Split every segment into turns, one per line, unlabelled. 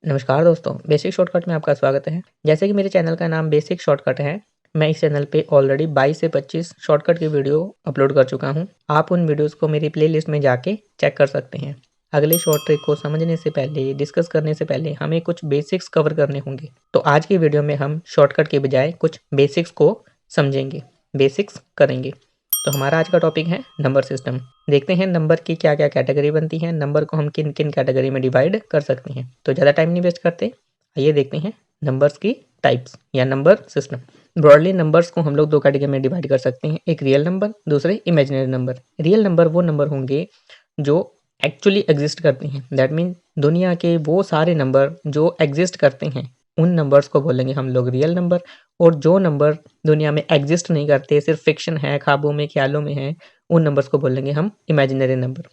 नमस्कार दोस्तों, basic shortcut में आपका स्वागत है। जैसे कि मेरे चैनल का नाम बेसिक शॉर्टकट है, मैं इस चैनल पे ऑलरेडी 22 से 25 शॉर्टकट की वीडियो अपलोड कर चुका हूँ। आप उन वीडियोस को मेरी प्लेलिस्ट में जाके चेक कर सकते हैं। अगले शॉर्ट ट्रिक को समझने से पहले, डिस्कस करने से पहले हमें कुछ बेसिक्स कवर करने होंगे। तो आज की वीडियो में हम शॉर्टकट के बजाय कुछ बेसिक्स को समझेंगे, बेसिक्स करेंगे। तो हमारा आज का टॉपिक है नंबर सिस्टम। देखते हैं नंबर की क्या क्या कैटेगरी बनती है, नंबर को हम किन किन कैटेगरी में डिवाइड कर सकते हैं। तो ज़्यादा टाइम नहीं वेस्ट करते, आइए देखते हैं नंबर्स की टाइप्स या नंबर सिस्टम। ब्रॉडली नंबर्स को हम लोग दो कैटेगरी में डिवाइड कर सकते हैं, एक रियल नंबर, दूसरे इमेजिनरी नंबर। रियल नंबर वो नंबर होंगे जो एक्चुअली एग्जिस्ट करते हैं, दैट मीन दुनिया के वो सारे नंबर जो एग्जिस्ट करते हैं उन नंबर्स को बोलेंगे हम लोग रियल नंबर। और जो नंबर दुनिया में एग्जिस्ट नहीं करते, सिर्फ फिक्शन है, ख्वाबों में, ख्यालों में है, उन नंबर्स को बोलेंगे हम इमेजिनरी नंबर।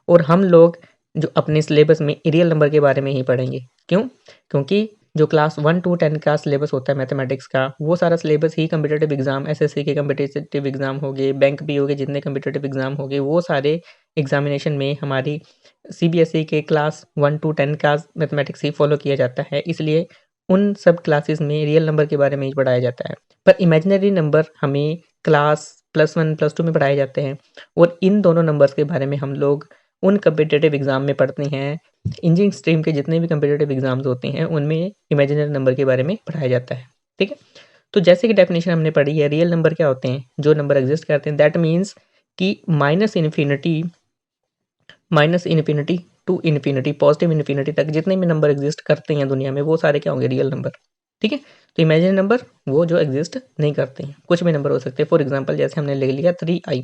और हम लोग जो अपने सिलेबस में रियल नंबर के बारे में ही पढ़ेंगे। क्यों? क्योंकि जो क्लास 1 to 10 का सिलेबस होता है मैथमेटिक्स का, वो सारा सिलेबस ही कम्पिटिटिव एग्जाम, एसएससी के कम्पिटिटिव एग्जाम हो गए, बैंक पीओ के जितने कम्पिटिटिव एग्जाम हो गए, वो सारे एग्जामिनेशन में हमारी सीबीएसई के क्लास 1 to 10 का मैथमेटिक्स ही फॉलो किया जाता है। इसलिए उन सब क्लासेस में रियल नंबर के बारे में ही पढ़ाया जाता है। पर इमेजिनरी नंबर हमें क्लास +1 +2 में पढ़ाए जाते हैं। और इन दोनों नंबर्स के बारे में हम लोग उन कम्पिटिटिव एग्जाम में पढ़ते हैं। इंजीनियरिंग स्ट्रीम के जितने भी कम्पिटिटिव एग्जाम्स होते हैं उनमें इमेजिनरी नंबर के बारे में पढ़ाया जाता है। ठीक है, तो जैसे कि डेफिनेशन हमने पढ़ी है, रियल नंबर क्या होते हैं? जो नंबर एग्जिस्ट करते हैं, दैट मीन्स कि minus infinity to infinity, positive infinity तक जितने भी नंबर एग्जिस्ट करते हैं दुनिया में, वो सारे क्या होंगे? Real number. ठीक है, तो इमेजिनरी नंबर वो जो एग्जिस्ट नहीं करते हैं, कुछ भी नंबर हो सकते हैं। फॉर एग्जांपल जैसे हमने लिख लिया 3i,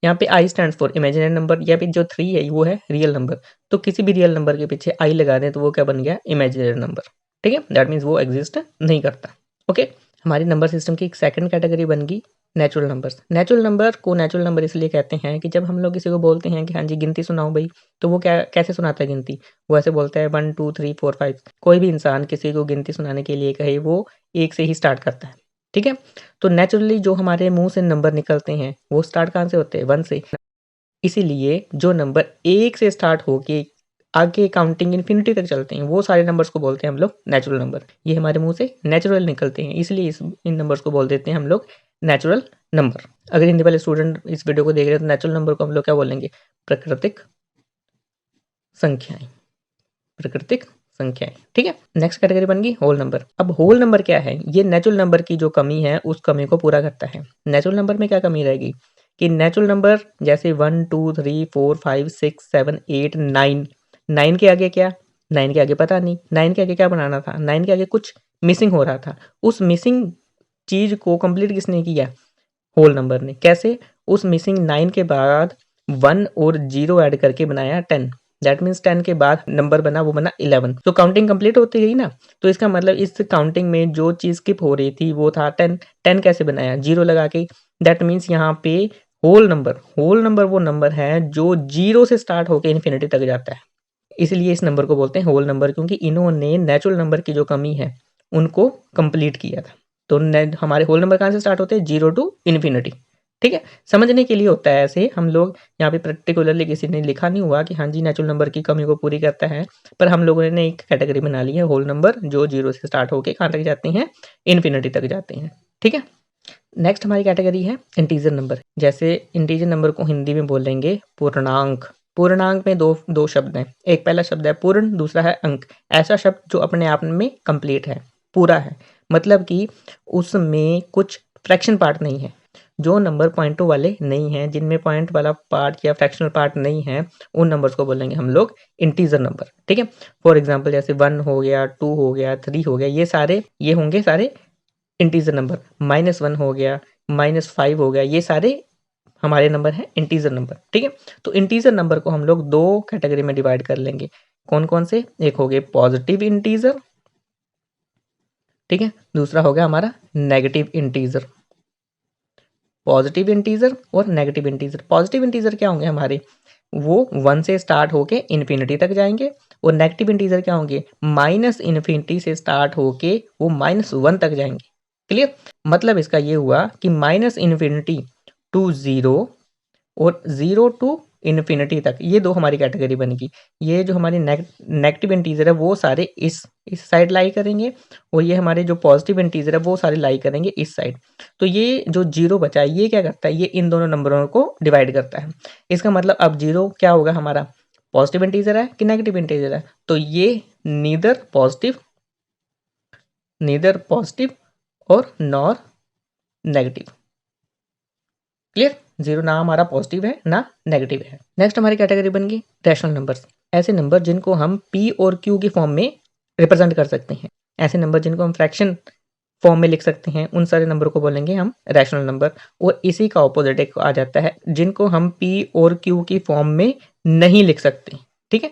यहाँ पे i stands for imaginary number, या फिर जो 3 है वो है रियल नंबर। तो किसी भी रियल नंबर के पीछे i लगा दें तो वो क्या बन गया? Imaginary number. ठीक है, दैट मीन्स वो एग्जिस्ट नहीं करता। ओके, हमारी नंबर सिस्टम की एक सेकंड कैटेगरी बन गई नेचुरल नंबर्स। नेचुरल नंबर को नेचुरल नंबर इसलिए कहते हैं कि जब हम लोग किसी को बोलते हैं कि हाँ जी गिनती सुनाओ भाई, तो वो क्या कैसे सुनाता है गिनती? वो ऐसे बोलता है 1 2 3 4 5। कोई भी इंसान किसी को गिनती सुनाने के लिए कहे, वो एक से ही स्टार्ट करता है। ठीक है, तो नेचुरली जो हमारे मुंह से नंबर निकलते हैं वो स्टार्ट कहाँ से होते हैं? 1 से। इसीलिए जो नंबर 1 से स्टार्ट होके आगे काउंटिंग इन्फिनिटी तक चलते हैं, वो सारे नंबर्स को बोलते हैं हम लोग नेचुरल नंबर। ये हमारे मुंह से नेचुरल निकलते हैं, इसलिए इन नंबर्स को बोल देते हैं हम लोग नेचुरल नंबर। अगर हिंदी वाले स्टूडेंट इस वीडियो को देख रहे हैं तो नेचुरल नंबर को हम लोग क्या बोलेंगे? प्राकृतिक संख्याएं। प्राकृतिक संख्याएं। ठीक है, नेक्स्ट कैटेगरी बन गई होल नंबर। अब होल नंबर क्या है? ये नेचुरल नंबर की जो कमी है उस कमी को पूरा करता है। नेचुरल नंबर में क्या कमी रहेगी कि नेचुरल नंबर जैसे 1 2 3 4 5 6 7 8 9, 9 के आगे क्या? 9 के आगे पता नहीं। 9 के आगे क्या बनाना था? 9 के आगे कुछ मिसिंग हो रहा था। उस मिसिंग चीज को कंप्लीट किसने किया? होल नंबर ने। कैसे? उस मिसिंग 9 के बाद 1 और 0 ऐड करके बनाया 10। दैट मीन्स 10 के बाद नंबर बना, वो बना 11। तो काउंटिंग कंप्लीट होती गई ना। तो इसका मतलब इस काउंटिंग में जो चीज स्किप हो रही थी वो था 10। 10 कैसे बनाया? 0 लगा के। दैट मीन्स यहाँ पे होल नंबर वो नंबर है जो 0 से स्टार्ट होकर इन्फिनिटी तक जाता है। इसलिए इस नंबर को बोलते हैं होल नंबर, क्योंकि इन्होंने नेचुरल नंबर की जो कमी है उनको कंप्लीट किया था। तो हमारे होल नंबर कहाँ से स्टार्ट होते हैं? 0 to इन्फिनिटी। ठीक है, समझने के लिए होता है ऐसे। हम लोग यहाँ पे पर्टिकुलरली किसी ने लिखा नहीं हुआ कि हाँ जी नेचुरल नंबर की कमी को पूरी करता है, पर हम लोगों ने एक कैटेगरी बना ली है होल नंबर, जो 0 से स्टार्ट होकर कहाँ तक जाते हैं? इन्फिनिटी तक जाते हैं। ठीक है, नेक्स्ट हमारी कैटेगरी है इंटीजर नंबर। जैसे इंटीजर नंबर को हिंदी में बोलेंगे पूर्णांक। पूर्णांक में दो दो शब्द हैं, एक पहला शब्द है पूर्ण, दूसरा है अंक। ऐसा शब्द जो अपने आप में कंप्लीट है, पूरा है, मतलब कि उसमें कुछ फ्रैक्शन पार्ट नहीं है। जो नंबर पॉइंटों वाले नहीं हैं, जिनमें पॉइंट वाला पार्ट या फ्रैक्शनल पार्ट नहीं है, उन नंबर्स को बोलेंगे हम लोग इंटीजर नंबर। ठीक है, फॉर एग्जांपल जैसे 1 हो गया, 2 हो गया, 3 हो गया, ये होंगे सारे इंटीजर नंबर। -1 हो गया, -5 हो गया, ये सारे हमारे नंबर हैं इंटीजर नंबर। ठीक है, तो इंटीजर नंबर को हम लोग दो कैटेगरी में डिवाइड कर लेंगे। कौन कौन से? एक हो गए पॉजिटिव इंटीजर, ठीक है, दूसरा हो गया हमारा नेगेटिव इंटीजर। पॉजिटिव इंटीजर और नेगेटिव इंटीजर। पॉजिटिव इंटीजर क्या होंगे हमारे? वो 1 से स्टार्ट होके इन्फिनिटी तक जाएंगे। और नेगेटिव इंटीजर क्या होंगे? -इन्फिनिटी से स्टार्ट होके वो -1 तक जाएंगे। क्लियर? मतलब इसका ये हुआ कि -इन्फिनिटी टू 0 और 0 टू इन्फिनिटी तक, ये दो हमारी कैटेगरी बनेगी। ये जो हमारी नेगेटिव इंटीजर है वो सारे इस साइड लाई करेंगे, और ये हमारे जो पॉजिटिव इंटीजर है वो सारे लाई करेंगे इस साइड। तो ये जो जीरो बचा है ये क्या करता है, ये इन दोनों नंबरों को डिवाइड करता है। इसका मतलब अब जीरो क्या होगा हमारा, पॉजिटिव इंटीजर है कि नेगेटिव इंटीजर है, तो ये नीदर पॉजिटिव और नॉर नेगेटिव। क्लियर, जीरो ना हमारा पॉजिटिव है ना नेगेटिव है। नेक्स्ट हमारी कैटेगरी बन गई रैशनल नंबर्स, ऐसे नंबर जिनको हम p और q की फॉर्म में रिप्रेजेंट कर सकते हैं, ऐसे नंबर जिनको हम फ्रैक्शन फॉर्म में लिख सकते हैं, उन सारे नंबर को बोलेंगे हम रैशनल नंबर। और इसी का ऑपोजिट एक आ जाता है जिनको हम p और q की फॉर्म में नहीं लिख सकते। ठीक है,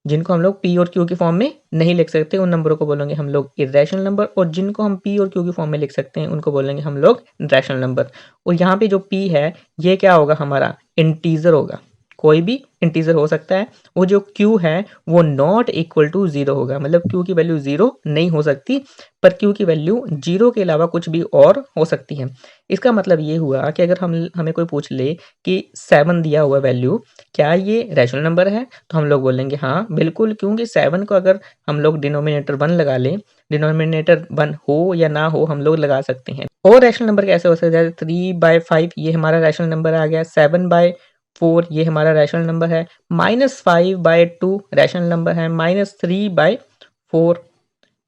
जिनको हम लोग p और q की फॉर्म में नहीं लिख सकते उन नंबरों को बोलेंगे हम लोग इरेशनल नंबर, और जिनको हम p और q की फॉर्म में लिख सकते हैं उनको बोलेंगे हम लोग रैशनल नंबर। और यहाँ पे जो p है ये क्या होगा हमारा, इंटीजर होगा, कोई भी इंटीजर हो सकता है। वो जो q है वो नॉट इक्वल टू जीरो होगा, मतलब q की वैल्यू जीरो नहीं हो सकती, पर q की वैल्यू जीरो के अलावा कुछ भी और हो सकती है। इसका मतलब ये हुआ कि अगर हमें कोई पूछ ले कि 7 दिया हुआ वैल्यू क्या ये रैशनल नंबर है, तो हम लोग बोलेंगे हाँ बिल्कुल, क्योंकि 7 को अगर हम लोग डिनोमिनेटर 1 लगा लें, डिनोमिनेटर 1 हो या ना हो हम लोग लगा सकते हैं। और रैशनल नंबर कैसे हो सकता है, 3/5 ये हमारा रैशनल नंबर आ गया, 7/4 ये हमारा रैशनल नंबर है, -5/2 रैशनल नंबर है, -3/4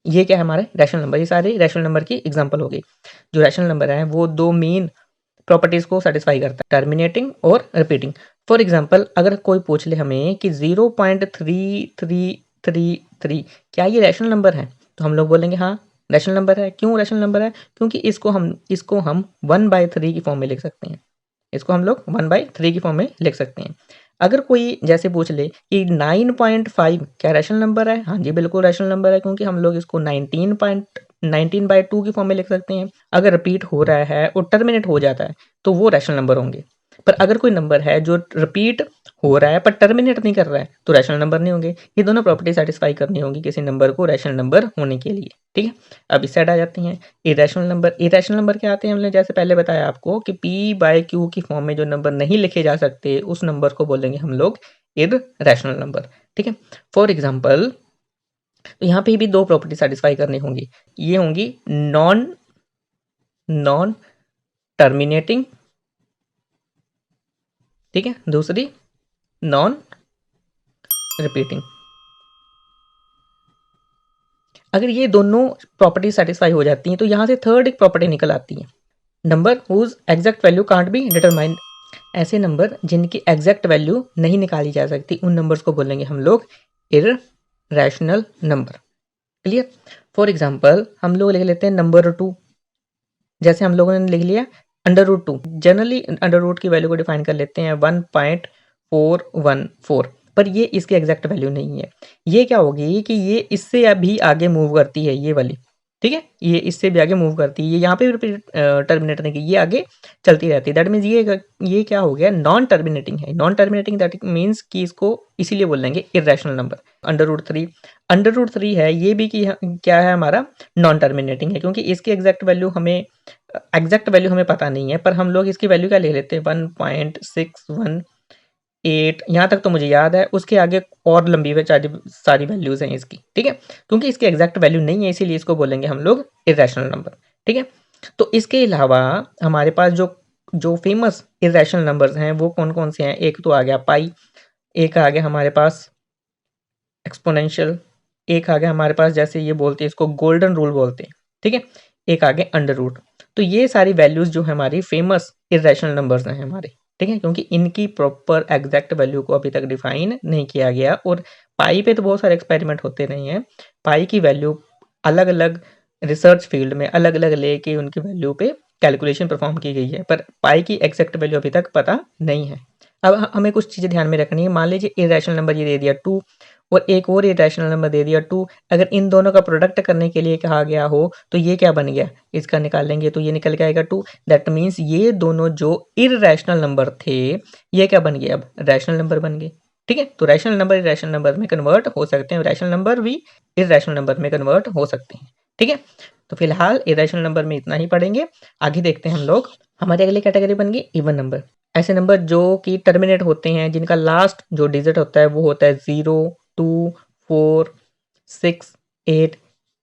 ये क्या है हमारे रैशनल नंबर। ये सारे रैशनल नंबर की एग्जांपल हो गई। जो रैशनल नंबर है वो दो मेन प्रॉपर्टीज को सेटिस्फाई करता है, टर्मिनेटिंग और रिपीटिंग। फॉर एग्जांपल अगर कोई पूछ ले हमें कि 0.3333 क्या ये रैशनल नंबर है, तो हम लोग बोलेंगे हाँ रैशनल नंबर है। क्यों रैशनल नंबर है, क्योंकि इसको हम 1/3 की फॉर्म में लिख सकते हैं, इसको हम लोग 1/3 की फॉर्म में लिख सकते हैं। अगर कोई जैसे पूछ ले कि 9.5 क्या रैशनल नंबर है, हाँ जी बिल्कुल रैशनल नंबर है, क्योंकि हम लोग इसको 19/2 की फॉर्म में लिख सकते हैं। अगर रिपीट हो रहा है और टर्मिनेट हो जाता है तो वो रैशनल नंबर होंगे। पर अगर कोई नंबर है जो रिपीट हो रहा है पर टर्मिनेट नहीं कर रहा है तो रैशनल नंबर नहीं होंगे। ये दोनों प्रॉपर्टी सेटिस्फाई करनी होगी किसी नंबर को रैशनल नंबर होने के लिए। ठीक है, अब इस साइड आ जाते हैं इरेशनल नंबर। इरेशनल नंबर क्या आते हैं, हमने जैसे पहले बताया आपको कि p/q की फॉर्म में जो नंबर नहीं लिखे जा सकते उस नंबर को बोलेंगे हम लोग इरेशनल नंबर। ठीक है, फॉर एग्जाम्पल तो यहाँ पे भी दो प्रॉपर्टी सेटिस्फाई करनी होंगी, ये होंगी नॉन टर्मिनेटिंग, ठीक है, दूसरी नॉन रिपीटिंग। अगर ये दोनों प्रॉपर्टी सेटिस्फाई हो जाती हैं तो यहाँ से थर्ड एक प्रॉपर्टी निकल आती है, number whose exact value can't be determined. ऐसे नंबर जिनकी एग्जैक्ट वैल्यू नहीं निकाली जा सकती उन नंबर्स को बोलेंगे हम लोग irrational number. Clear, for example हम लोग लिख लेते हैं नंबर 2, जैसे हम लोगों ने लिख लिया √2। जनरली √2 की वैल्यू को डिफाइन कर लेते हैं 1.414, पर ये इसकी एग्जैक्ट वैल्यू नहीं है। ये क्या होगी कि ये इससे अभी आगे मूव करती है ये वाली, ठीक है, ये इससे भी आगे मूव करती है, ये यहाँ पे टर्मिनेट नहीं की, ये आगे चलती रहती है। दैट मीन्स ये क्या हो गया, नॉन टर्मिनेटिंग है। नॉन टर्मिनेटिंग दैट मीन्स कि इसको इसीलिए बोल देंगे इरेशनल नंबर। √3 है ये भी कि क्या है हमारा नॉन टर्मिनेटिंग है, क्योंकि इसकी एग्जैक्ट वैल्यू हमें पता नहीं है, पर हम लोग इसकी वैल्यू क्या ले लेते हैं 1.618। यहाँ तक तो मुझे याद है, उसके आगे और लंबी सारी वैल्यूज हैं इसकी। ठीक है, क्योंकि इसकी एग्जैक्ट वैल्यू नहीं है इसीलिए इसको बोलेंगे हम लोग इरेशनल नंबर। ठीक है, तो इसके अलावा हमारे पास जो फेमस इरेशनल नंबर्स हैं वो कौन कौन से हैं, एक तो आ गया पाई, एक आ गया हमारे पास एक्सपोनेंशियल, एक आ गया हमारे पास जैसे ये बोलते हैं इसको गोल्डन रूल बोलते हैं। ठीक है, एक आ गया √। तो ये सारी वैल्यूज जो हमारी फेमस इरेशनल नंबर्स हैं हमारे, ठीक है, क्योंकि इनकी प्रॉपर एग्जैक्ट वैल्यू को अभी तक डिफाइन नहीं किया गया। और पाई पे तो बहुत सारे एक्सपेरिमेंट होते रहे हैं, पाई की वैल्यू अलग अलग रिसर्च फील्ड में अलग अलग लेके उनकी वैल्यू पे कैलकुलेशन परफॉर्म की गई है, पर पाई की एग्जैक्ट वैल्यू अभी तक पता नहीं है। अब हमें कुछ चीज़ें ध्यान में रखनी है। मान लीजिए इरेशनल नंबर ये दे दिया 2 और एक और इरेशनल नंबर दे दिया 2, अगर इन दोनों का प्रोडक्ट करने के लिए कहा गया हो तो ये क्या बन गया, इसका निकालेंगे तो ये निकल के आएगा 2। दैट मीन्स ये दोनों जो इरेशनल नंबर थे ये क्या बन गए, अब रैशनल नंबर बन गए। ठीक है, तो रैशनल नंबर इरेशनल नंबर में कन्वर्ट हो सकते हैं, रैशनल नंबर भी इरेशनल नंबर में कन्वर्ट हो सकते हैं। ठीक है, तो फिलहाल इरेशनल नंबर में इतना ही पढ़ेंगे, आगे देखते हैं हम लोग। हमारी अगली कैटेगरी बन गई इवन नंबर। ऐसे नंबर जो कि टर्मिनेट होते हैं, जिनका लास्ट जो डिजिट होता है वो होता है 0, 2, 4, 6, 8,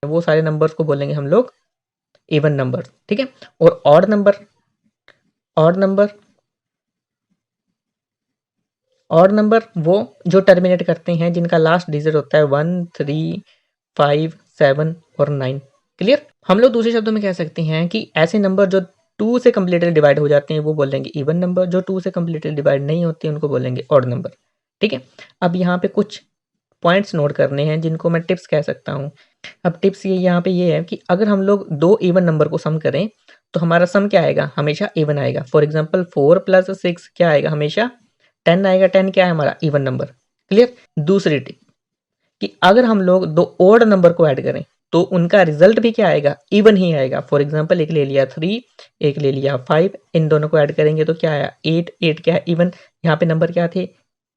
वो सारे नंबर्स को बोलेंगे हम लोग इवन नंबर, ठीक है। और odd number, odd number, odd number वो जो टर्मिनेट करते हैं, जिनका लास्ट डिजिट होता है 1, 3, 5, 7 और 9। क्लियर। हम लोग दूसरे शब्दों में कह सकते हैं कि ऐसे नंबर जो 2 से कम्प्लीटली डिवाइड हो जाते हैं वो बोलेंगे इवन नंबर, जो 2 से कम्प्लीटली डिवाइड नहीं होते उनको बोलेंगे ऑड नंबर, ठीक है। अब यहाँ पे कुछ पॉइंट्स नोट करने हैं जिनको मैं टिप्स कह सकता हूँ। अब टिप्स ये यहाँ पे ये है कि अगर हम लोग दो इवन नंबर को सम करें तो हमारा सम क्या आएगा, हमेशा इवन आएगा। फॉर एग्जाम्पल 4 + 6 क्या आएगा, हमेशा 10 आएगा। 10 क्या है, हमारा इवन नंबर। क्लियर। दूसरी टिप कि अगर हम लोग दो ओड नंबर को ऐड करें तो उनका रिजल्ट भी क्या आएगा, इवन ही आएगा। फॉर एग्जाम्पल एक ले लिया 3, एक ले लिया 5, इन दोनों को ऐड करेंगे तो क्या आया 8। 8 क्या है, इवन। यहाँ पे नंबर क्या थे,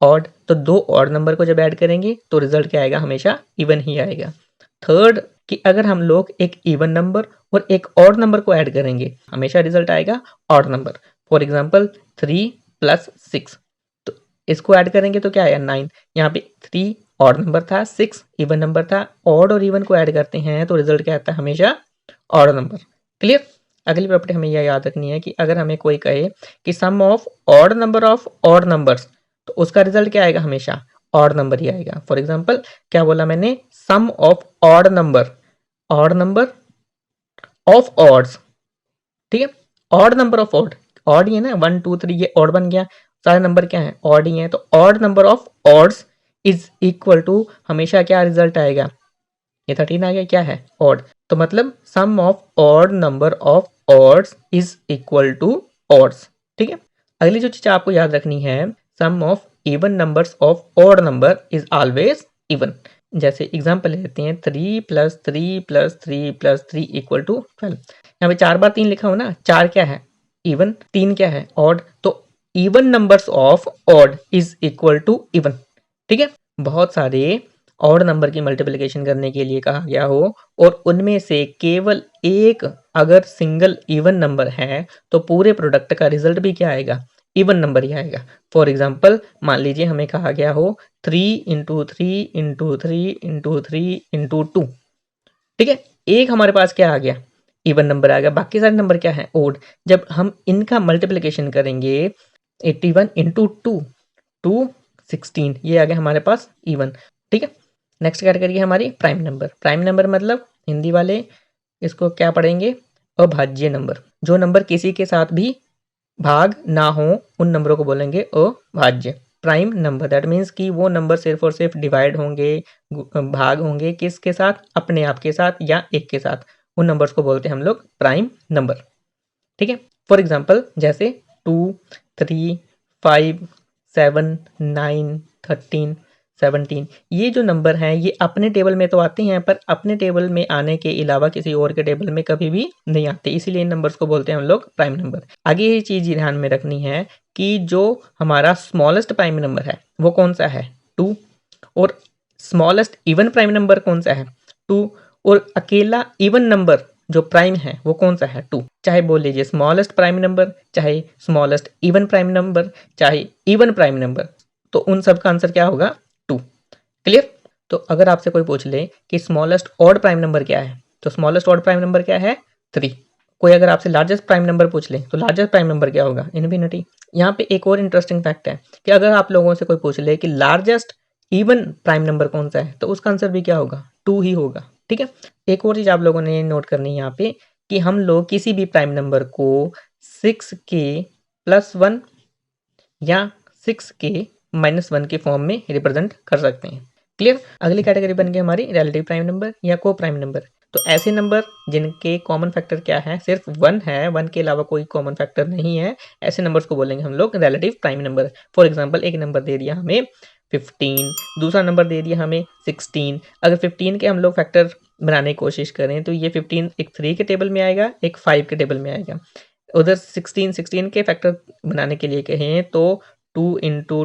ऑड। तो दो ऑड नंबर को जब ऐड करेंगे तो रिजल्ट क्या आएगा, हमेशा इवन ही आएगा। थर्ड कि अगर हम लोग एक इवन नंबर और एक ऑड नंबर को ऐड करेंगे हमेशा रिजल्ट आएगा ऑड नंबर। फॉर एग्जाम्पल 3 + 6, तो इसको ऐड करेंगे तो क्या आया 9। यहाँ पे 3 ऑड नंबर था, 6 इवन नंबर था। ऑड और इवन को ऐड करते हैं तो रिजल्ट क्या आता है, हमेशा ऑड नंबर। क्लियर। अगली प्रॉपर्टी हमें यह याद रखनी है कि अगर हमें कोई कहे कि sum of odd number of odd numbers, तो उसका रिजल्ट क्या आएगा, हमेशा ऑड नंबर ही आएगा। फॉर एग्जाम्पल क्या बोला मैंने, sum of odd number, odd number of odds, ठीक है। Odd number of odd, odd ही है ना, 1, 2, 3 ये ऑड बन गया। सारे नंबर क्या है, ऑड ही है। तो odd number of odds is equal to हमेशा क्या रिजल्ट आएगा, ये 13 आ गया, क्या है ऑड। तो मतलब sum of odd number of odds is equal to odds, ठीक है। अगली जो चीज आपको याद रखनी है, sum of even numbers of odd number is always even. जैसे एग्जांपल लेते हैं 3 + 3 + 3 + 3 = 12। यहाँ पे 4 बार 3 लिखा हो ना, 4 क्या है इवन, 3 क्या है ऑड। तो even numbers of odd is equal to even, ठीक है। बहुत सारे ऑड नंबर की मल्टीप्लिकेशन करने के लिए कहा गया हो और उनमें से केवल एक अगर सिंगल इवन नंबर है तो पूरे प्रोडक्ट का रिजल्ट भी क्या आएगा, इवन नंबर ही आएगा। फॉर एग्जाम्पल मान लीजिए हमें कहा गया हो 3 × 3 × 3 × 3 × 2, ठीक है। एक हमारे पास क्या आ गया, इवन नंबर आ गया, बाकी सारे नंबर क्या है ओड। जब हम इनका मल्टीप्लिकेशन करेंगे 81 × 2, 216, ये आ गया हमारे पास इवन, ठीक है। नेक्स्ट कैटेगरी है हमारी प्राइम नंबर। प्राइम नंबर मतलब हिंदी वाले इसको क्या पढ़ेंगे, अभाज्य नंबर। जो नंबर किसी के साथ भी भाग ना हो उन नंबरों को बोलेंगे अभाज्य। प्राइम नंबर दैट मीन्स कि वो नंबर सिर्फ और सिर्फ डिवाइड होंगे, भाग होंगे किसके साथ, अपने आप के साथ या एक के साथ, उन नंबर्स को बोलते हैं हम लोग प्राइम नंबर, ठीक है। फॉर एग्जाम्पल जैसे 2, 3, 5, 7, 9, 13, 17, ये जो नंबर हैं ये अपने टेबल में तो आते हैं पर अपने टेबल में आने के अलावा किसी और के टेबल में कभी भी नहीं आते, इसीलिए इन नंबर्स को बोलते हैं हम लोग प्राइम नंबर। आगे ये चीज ध्यान में रखनी है कि जो हमारा स्मॉलेस्ट प्राइम नंबर है वो कौन सा है, 2। और स्मॉलेस्ट इवन प्राइम नंबर कौन सा है, 2। और अकेला इवन नंबर जो प्राइम है वो कौन सा है, 2। चाहे बोल लीजिए स्मॉलेस्ट प्राइम नंबर, चाहे स्मॉलेस्ट इवन प्राइम नंबर, चाहे इवन प्राइम नंबर, तो उन सब का आंसर क्या होगा, 2। क्लियर। तो अगर आपसे कोई पूछ ले कि स्मॉलेस्ट ऑड प्राइम नंबर क्या है, तो स्मॉलेस्ट ऑड प्राइम नंबर क्या है, 3। कोई अगर आपसे लार्जेस्ट प्राइम नंबर पूछ ले तो लार्जेस्ट प्राइम नंबर क्या होगा, इन्फिनिटी। यहाँ पे एक और इंटरेस्टिंग फैक्ट है कि अगर आप लोगों से कोई पूछ ले कि लार्जेस्ट इवन प्राइम नंबर कौन सा है तो उसका आंसर भी क्या होगा, 2 ही होगा, ठीक है। एक और चीज आप लोगों ने नोट करनी है यहाँ पे कि हम लोग किसी भी प्राइम नंबर को 6k + 1 या 6k - 1 के फॉर्म में रिप्रेजेंट कर सकते हैं। क्लियर। अगली कैटेगरी बन गई हमारी रिलेटिव प्राइम नंबर या को प्राइम नंबर। तो ऐसे नंबर जिनके कॉमन फैक्टर क्या है, सिर्फ 1 है, 1 के अलावा कोई कॉमन फैक्टर नहीं है, ऐसे नंबर्स को बोलेंगे हम लोग relative prime number. For example एक नंबर दे दिया हमें 15, दूसरा नंबर दे दिया हमें 16। अगर 15 के हम लोग फैक्टर बनाने की कोशिश करें तो ये 15 एक 3 के टेबल में आएगा, एक 5 के टेबल में आएगा। उधर 16 के फैक्टर बनाने के लिए कहें तो 2 × 2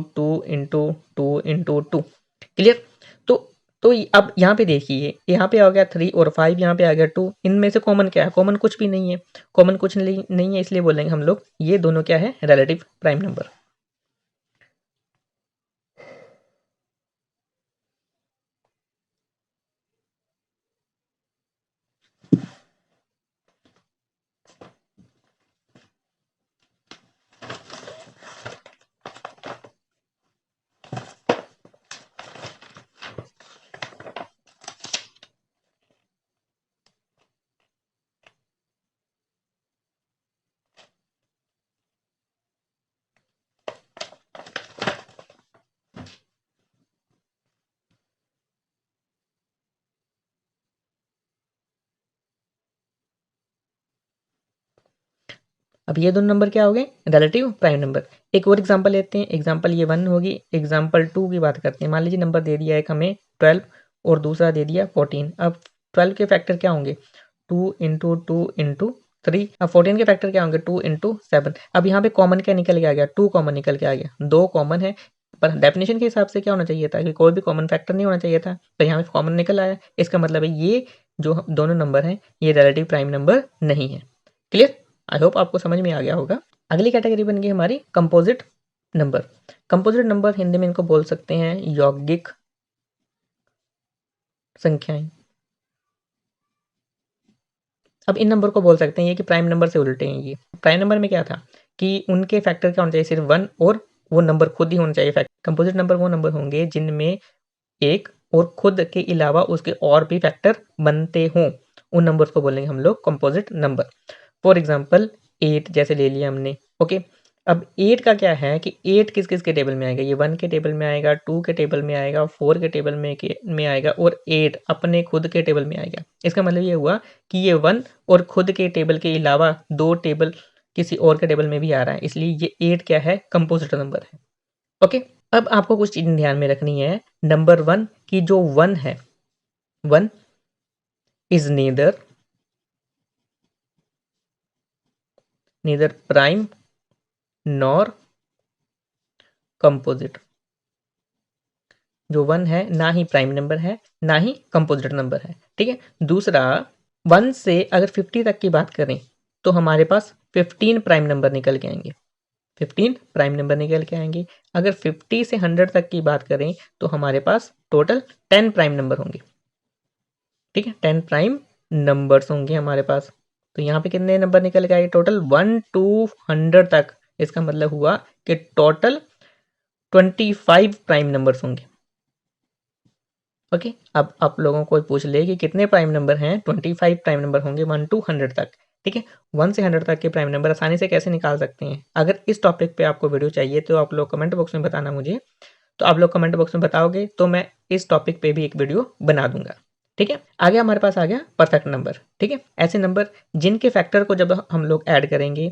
× 2 × 2। क्लियर। तो तो अब यहाँ पे देखिए, यहाँ पे आ गया 3 और 5, यहाँ पे आ गया 2। इनमें से कॉमन क्या है? कॉमन कुछ भी नहीं है। कॉमन कुछ नहीं है, इसलिए बोलेंगे हम लोग ये दोनों क्या है? Relative prime number. अब ये दोनों नंबर क्या हो गए? Relative prime number. एक और एग्जांपल लेते हैं। एग्जांपल ये 1 होगी। एग्जांपल 2 की बात करते हैं। मान लीजिए नंबर दे दिया एक हमें 12 और दूसरा दे दिया 14। अब 12 के फैक्टर क्या होंगे? 2 इंटू 2 इंटू 3। अब 14 के फैक्टर क्या होंगे? 2 इंटू 7। अब यहाँ पे कॉमन क्या निकल के आ गया? 2 कॉमन निकल के आ गया। 2 कॉमन है, पर डेफिनेशन के हिसाब से क्या होना चाहिए था कि कोई भी कॉमन फैक्टर नहीं होना चाहिए था, तो यहाँ पे कॉमन निकल आया। इसका मतलब है ये जो दोनों नंबर हैं ये रिलेटिव प्राइम नंबर नहीं है। क्लियर? आई होप आपको समझ में आ गया होगा। अगली कैटेगरी बन गई हमारी composite number. Composite number Hindi में इनको बोल सकते हैं यौगिक संख्याएं। अब इन नंबर को बोल सकते हैं ये कि प्राइम नंबर से उल्टे हैं। ये प्राइम नंबर में क्या था कि उनके फैक्टर क्या होना चाहिए? सिर्फ 1 और वो नंबर खुद ही होना चाहिए फैक्टर। कंपोजिट नंबर वो नंबर होंगे जिनमें एक और खुद के अलावा उसके और भी फैक्टर बनते हों, उन नंबर्स को बोलेंगे हम लोग कंपोजिट नंबर। फॉर एग्जाम्पल 8 जैसे ले लिया हमने। ओके, अब 8 का क्या है कि 8 किस किस के टेबल में आएगा? ये 1 के टेबल में आएगा, 2 के टेबल में आएगा, 4 के टेबल में आएगा और 8 अपने खुद के टेबल में आएगा। इसका मतलब ये हुआ कि ये 1 और खुद के टेबल के अलावा 2 टेबल किसी और के टेबल में भी आ रहा है, इसलिए ये 8 क्या है? कंपोजिट नंबर है। ओके, अब आपको कुछ चीजें ध्यान में रखनी है। नंबर 1 की जो 1 है, 1 is neither prime nor composite. जो 1 है ना ही प्राइम नंबर है ना ही कंपोजिट नंबर है। ठीक है। दूसरा, 1 से अगर 50 तक की बात करें तो हमारे पास 15 प्राइम नंबर निकल के आएंगे। 15 प्राइम नंबर निकल के आएंगे। अगर 50 से 100 तक की बात करें तो हमारे पास टोटल 10 प्राइम नंबर होंगे। ठीक है, 10 प्राइम नंबर्स होंगे हमारे पास। तो यहाँ पे कितने नंबर निकल के आए? टोटल 1 to 100 तक। इसका मतलब हुआ कि टोटल 25 प्राइम नंबर्स होंगे। ओके, अब आप लोगों को पूछ ले कि कितने प्राइम नंबर हैं? 25 प्राइम नंबर होंगे 1 to 100 तक। ठीक है, 1 से 100 तक के प्राइम नंबर आसानी से कैसे निकाल सकते हैं? अगर इस टॉपिक पे आपको वीडियो चाहिए तो आप लोग कमेंट बॉक्स में बताना मुझे। तो आप लोग कमेंट बॉक्स में बताओगे तो मैं इस टॉपिक पे भी एक वीडियो बना दूंगा। ठीक है, आगे हमारे पास आ गया परफेक्ट नंबर। ठीक है, ऐसे नंबर जिनके फैक्टर को जब हम लोग ऐड करेंगे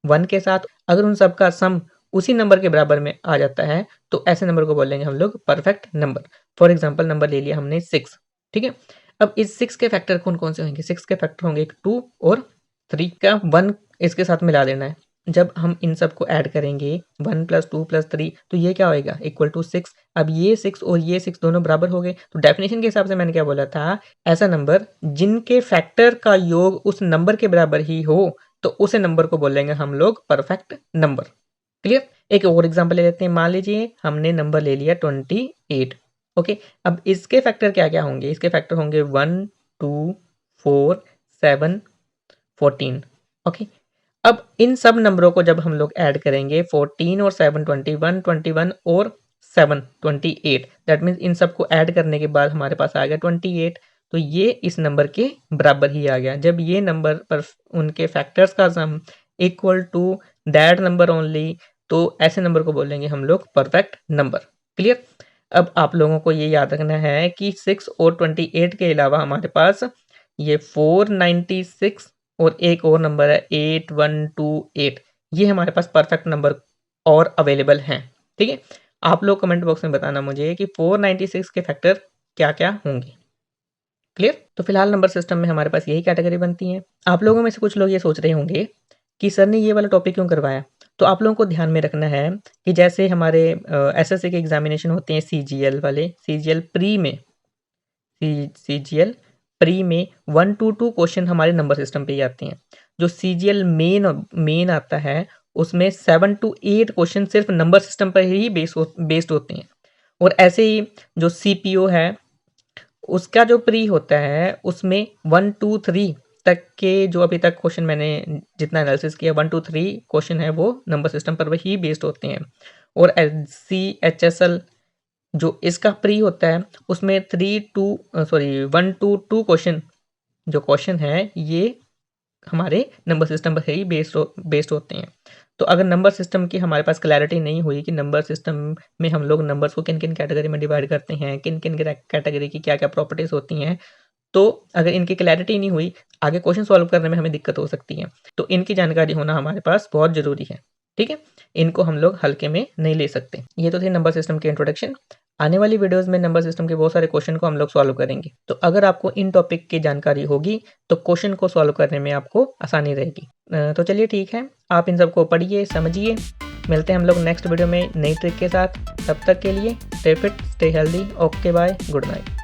1 के साथ, अगर उन सब का सम उसी नंबर के बराबर में आ जाता है तो ऐसे नंबर को बोलेंगे हम लोग perfect number. For example number ले लिया हमने 6। ठीक है, अब इस 6 के फैक्टर कौन कौन से होंगे? 6 के फैक्टर होंगे 2 और 3 का 1 इसके साथ मिला देना है। जब हम इन सब को ऐड करेंगे 1 + 2 + 3 तो ये क्या होएगा? Equal to 6। अब ये 6 और ये 6 दोनों बराबर हो गए। तो डेफिनेशन के हिसाब से मैंने क्या बोला था? ऐसा नंबर जिनके फैक्टर का योग उस नंबर के बराबर ही हो तो उसे नंबर को बोलेंगे हम लोग परफेक्ट नंबर। क्लियर? एक और एग्जांपल ले लेते हैं। मान लीजिए हमने नंबर ले लिया 28। ओके, अब इसके फैक्टर क्या क्या होंगे? इसके फैक्टर होंगे 1 2 4 7 14। ओके, अब इन सब नंबरों को जब हम लोग ऐड करेंगे 14 और 7 21 21 और 7 28, दैट मीन्स इन सब को ऐड करने के बाद हमारे पास आ गया 28। तो ये इस नंबर के बराबर ही आ गया। जब ये नंबर पर उनके फैक्टर्स का sum equal to that number only तो ऐसे नंबर को बोलेंगे हम लोग परफेक्ट नंबर। क्लियर? अब आप लोगों को ये याद रखना है कि 6 और 28 के अलावा हमारे पास ये 496 और एक और नंबर है 8128। ये हमारे पास परफेक्ट नंबर और अवेलेबल हैं। ठीक है, आप लोग कमेंट बॉक्स में बताना मुझे कि 496 के फैक्टर क्या क्या होंगे। क्लियर? तो फिलहाल नंबर सिस्टम में हमारे पास यही कैटेगरी बनती है। आप लोगों में से कुछ लोग ये सोच रहे होंगे कि सर ने ये वाला टॉपिक क्यों करवाया? तो आप लोगों को ध्यान में रखना है कि जैसे हमारे एसएससी के एग्जामिनेशन होते हैं सीजीएल वाले, सीजीएल प्री में CGL प्री में 1 to 2 क्वेश्चन हमारे नंबर सिस्टम पे ही आते हैं। जो CGL मेन आता है उसमें 7 to 8 क्वेश्चन सिर्फ नंबर सिस्टम पर ही बेस्ड होते हैं। और ऐसे ही जो CPO है उसका जो प्री होता है उसमें 1 to 3 तक के जो अभी तक क्वेश्चन मैंने जितना एनालिसिस किया 1 to 3 क्वेश्चन है वो नंबर सिस्टम पर ही बेस्ड होते हैं। और CHSL जो इसका प्री होता है उसमें 1 to 2 क्वेश्चन जो क्वेश्चन है ये हमारे नंबर सिस्टम पर ही बेस्ड होते हैं। तो अगर नंबर सिस्टम की हमारे पास क्लैरिटी नहीं हुई कि नंबर सिस्टम में हम लोग नंबर्स को किन किन कैटेगरी में डिवाइड करते हैं, किन किन कैटेगरी की क्या क्या प्रॉपर्टीज होती हैं, तो अगर इनकी क्लैरिटी नहीं हुई आगे क्वेश्चन सॉल्व करने में हमें दिक्कत हो सकती है। तो इनकी जानकारी होना हमारे पास बहुत ज़रूरी है। ठीक है, इनको हम लोग हल्के में नहीं ले सकते। ये तो थे नंबर सिस्टम के इंट्रोडक्शन। आने वाली वीडियोस में नंबर सिस्टम के बहुत सारे क्वेश्चन को हम लोग सॉल्व करेंगे। तो अगर आपको इन टॉपिक की जानकारी होगी तो क्वेश्चन को सॉल्व करने में आपको आसानी रहेगी। तो चलिए ठीक है, आप इन सबको पढ़िए, समझिए। मिलते हैं हम लोग नेक्स्ट वीडियो में नई ट्रिक के साथ। तब तक के लिए stay fit, stay healthy. Okay bye, good night.